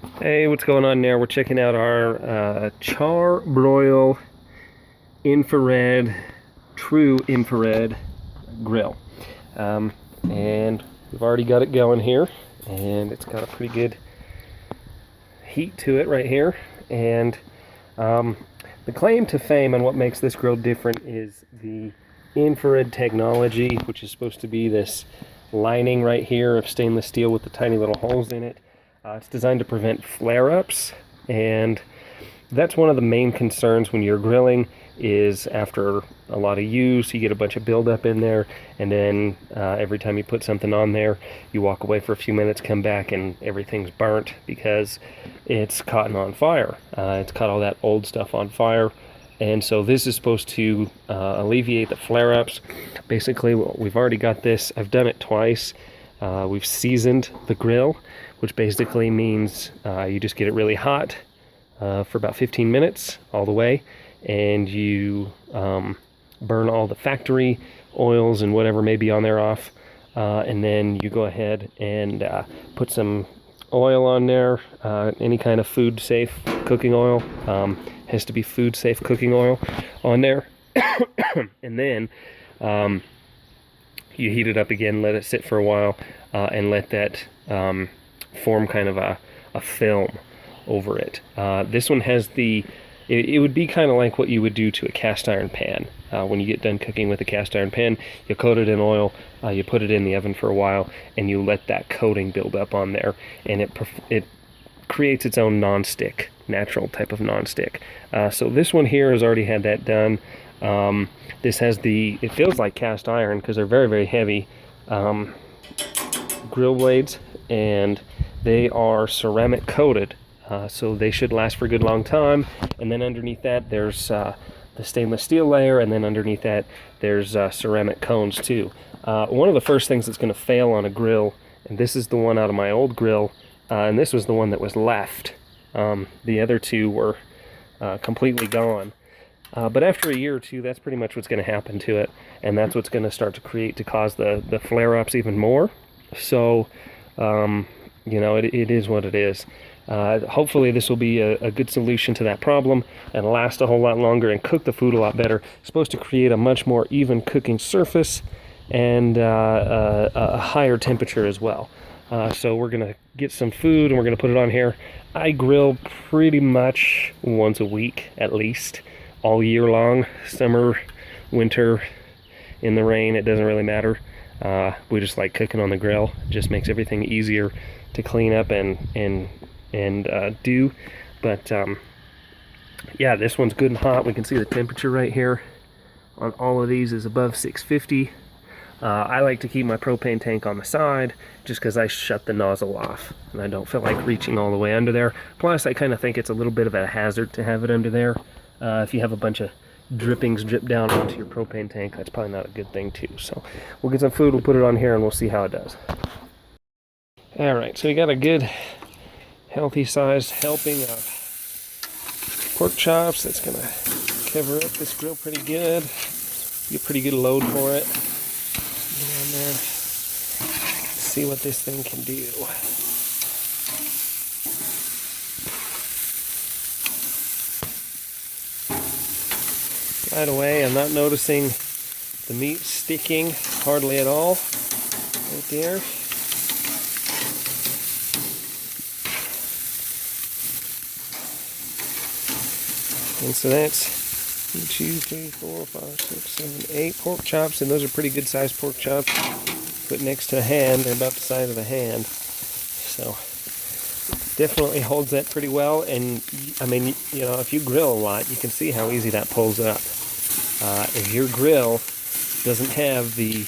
Hey, what's going on there? We're checking out our Char Broil infrared, true infrared grill. And we've already got it going here, and it's got a pretty good heat to it right here. And the claim to fame and what makes this grill different is the infrared technology, which is supposed to be this lining right here of stainless steel with the tiny little holes in it. It's designed to prevent flare-ups, and that's one of the main concerns when you're grilling is after a lot of use, you get a bunch of buildup in there, and then every time you put something on there, you walk away for a few minutes, come back, and everything's burnt because it's caught on fire. It's caught all that old stuff on fire. And so this is supposed to alleviate the flare-ups. Basically, we've already got this. I've done it twice. We've seasoned the grill, which basically means you just get it really hot for about 15 minutes all the way, and you burn all the factory oils and whatever may be on there off, and then you go ahead and put some oil on there, any kind of food safe cooking oil, has to be food safe cooking oil on there. And then you heat it up again, let it sit for a while, and let that form kind of a film over it. This one has it would be kind of like what you would do to a cast iron pan. When you get done cooking with a cast iron pan, you coat it in oil, you put it in the oven for a while, and you let that coating build up on there, and it creates its own non-stick, natural type of non-stick. So this one here has already had that done. This has it feels like cast iron because they're very, very heavy grill blades, and they are ceramic coated, so they should last for a good long time. And then underneath that there's the stainless steel layer, and then underneath that there's ceramic cones too. One of the first things that's going to fail on a grill, and this is the one out of my old grill, and this was the one that was left. The other two were completely gone. But after a year or two, that's pretty much what's going to happen to it, and that's what's going to start to cause the flare-ups even more. So, it is what it is. Hopefully this will be a good solution to that problem and last a whole lot longer and cook the food a lot better. It's supposed to create a much more even cooking surface and a higher temperature as well. So we're going to get some food and we're going to put it on here. I grill pretty much once a week at least, all year long, summer, winter, in the rain, it doesn't really matter. We just like cooking on the grill. It just makes everything easier to clean up and do. But yeah, this one's good and hot. We can see the temperature right here on all of these is above 650. I like to keep my propane tank on the side just because I shut the nozzle off and I don't feel like reaching all the way under there. Plus, I kind of think it's a little bit of a hazard to have it under there. If you have a bunch of drippings drip down onto your propane tank, that's probably not a good thing too. So we'll get some food, we'll put it on here, and we'll see how it does. Alright, so we got a good healthy sized helping of pork chops. That's going to cover up this grill pretty good. Be a pretty good load for it. Get on there. See what this thing can do. Right away, I'm not noticing the meat sticking hardly at all right there. And so that's 1, 2, 3, 4, 5, 6, 7, 8 pork chops, and those are pretty good sized pork chops. Put next to a hand, they're about the size of a hand. So definitely holds that pretty well. And I mean, if you grill a lot, you can see how easy that pulls up. If your grill doesn't have the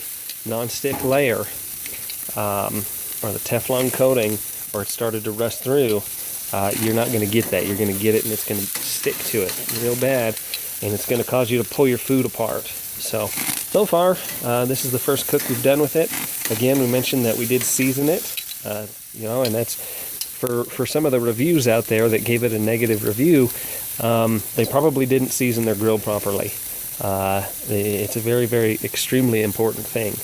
non-stick layer or the Teflon coating, or it started to rust through, you're not going to get that. You're going to get it and it's going to stick to it real bad, and it's going to cause you to pull your food apart. So far, this is the first cook we've done with it. Again, we mentioned that we did season it, and that's for some of the reviews out there that gave it a negative review. They probably didn't season their grill properly. It's a very, very extremely important thing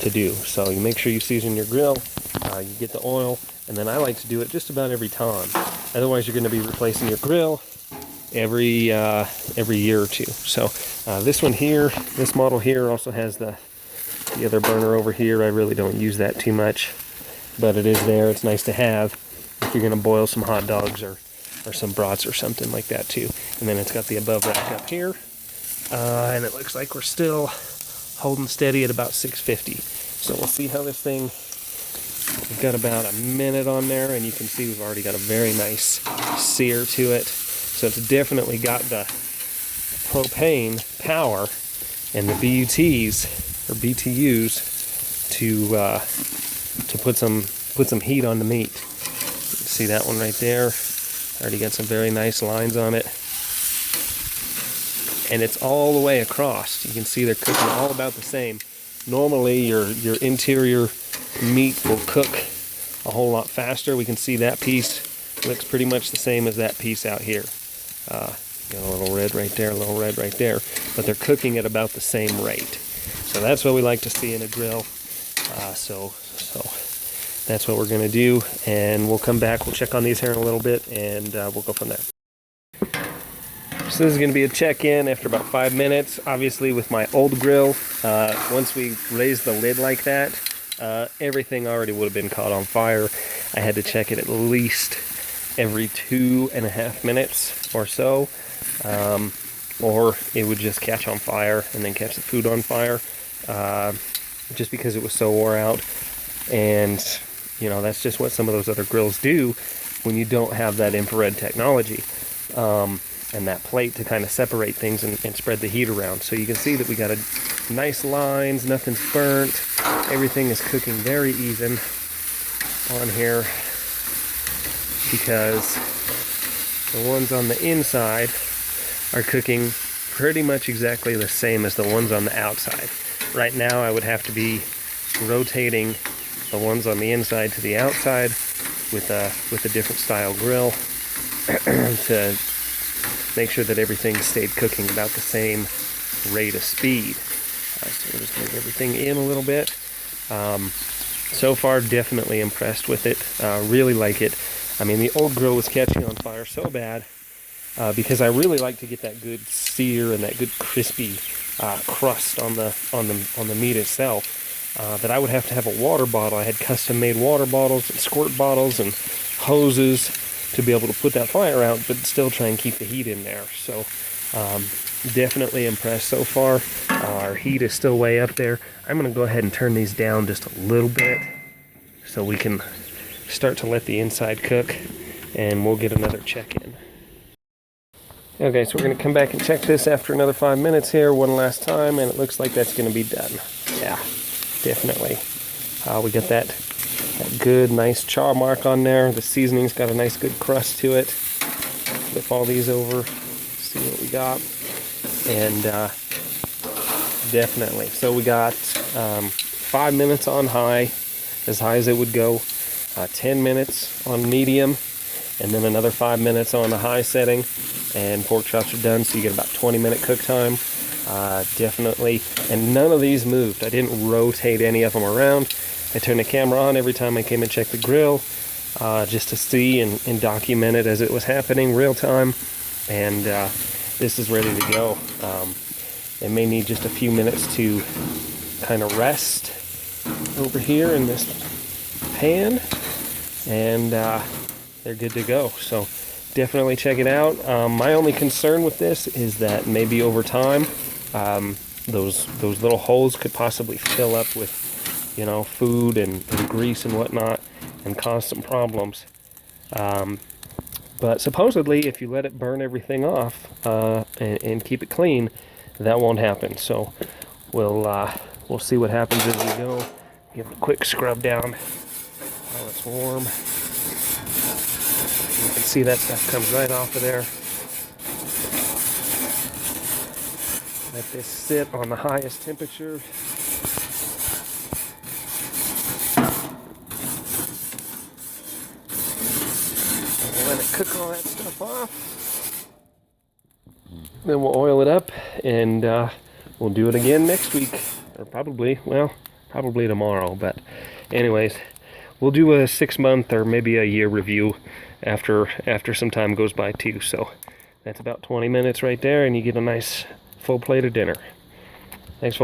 to do. So you make sure you season your grill. You get the oil, and then I like to do it just about every time. Otherwise, you're going to be replacing your grill every year or two. So this one here, this model here also has the other burner over here. I really don't use that too much, but it is there. It's nice to have if you're going to boil some hot dogs or some brats or something like that too. And then it's got the above rack up here, and it looks like we're still holding steady at about 650. So we'll see how this thing. We've got about a minute on there, and you can see we've already got a very nice sear to it. So it's definitely got the propane power and the BUTs or BTUs to put some heat on the meat. See that one right there? Already got some very nice lines on it. And it's all the way across. You can see they're cooking all about the same. Normally your interior meat will cook a whole lot faster. We can see that piece looks pretty much the same as that piece out here. Got a little red right there, a little red right there, but they're cooking at about the same rate. So that's what we like to see in a grill. So that's what we're going to do, and we'll come back, we'll check on these here in a little bit, and we'll go from there. So this is going to be a check-in after about 5 minutes. Obviously with my old grill, once we raised the lid like that, everything already would have been caught on fire. I had to check it at least every 2.5 minutes or so, or it would just catch on fire and then catch the food on fire, just because it was so wore out. And you know, that's just what some of those other grills do when you don't have that infrared technology and that plate to kind of separate things and spread the heat around. So you can see that we got a nice lines, nothing's burnt, everything is cooking very even on here, because the ones on the inside are cooking pretty much exactly the same as the ones on the outside. Right now I would have to be rotating the ones on the inside to the outside with a different style grill to make sure that everything stayed cooking about the same rate of speed. So we'll just move everything in a little bit. So far, definitely impressed with it. Really like it. I mean, the old grill was catching on fire so bad because I really like to get that good sear and that good crispy crust on the meat itself. That I would have to have a water bottle. I had custom-made water bottles and squirt bottles and hoses to be able to put that fire out, but still try and keep the heat in there. So definitely impressed so far. Our heat is still way up there. I'm going to go ahead and turn these down just a little bit so we can start to let the inside cook, and we'll get another check-in. Okay, so we're going to come back and check this after another 5 minutes here one last time, and it looks like that's going to be done. Yeah, definitely. We got that good, nice char mark on there. The seasoning's got a nice, good crust to it. Flip all these over, see what we got. And definitely. So we got 5 minutes on high as it would go. 10 minutes on medium, and then another 5 minutes on the high setting, and pork chops are done, so you get about 20-minute cook time. Definitely, and none of these moved. I didn't rotate any of them around. I turned the camera on every time I came and checked the grill, just to see and document it as it was happening real time. And this is ready to go. It may need just a few minutes to kind of rest over here in this pan, and they're good to go. So definitely check it out. My only concern with this is that maybe over time those little holes could possibly fill up with, you know, food and grease and whatnot and cause some problems. But supposedly if you let it burn everything off and keep it clean, that won't happen. So we'll see what happens as we go. Give it a quick scrub down while it's warm. You can see that stuff comes right off of there. Let this sit on the highest temperature. And let it cook all that stuff off. Then we'll oil it up, and we'll do it again next week. Or probably tomorrow. But anyways, we'll do a 6-month or maybe a year review after some time goes by too. So that's about 20 minutes right there, and you get a nice full plate of dinner. Thanks for watching.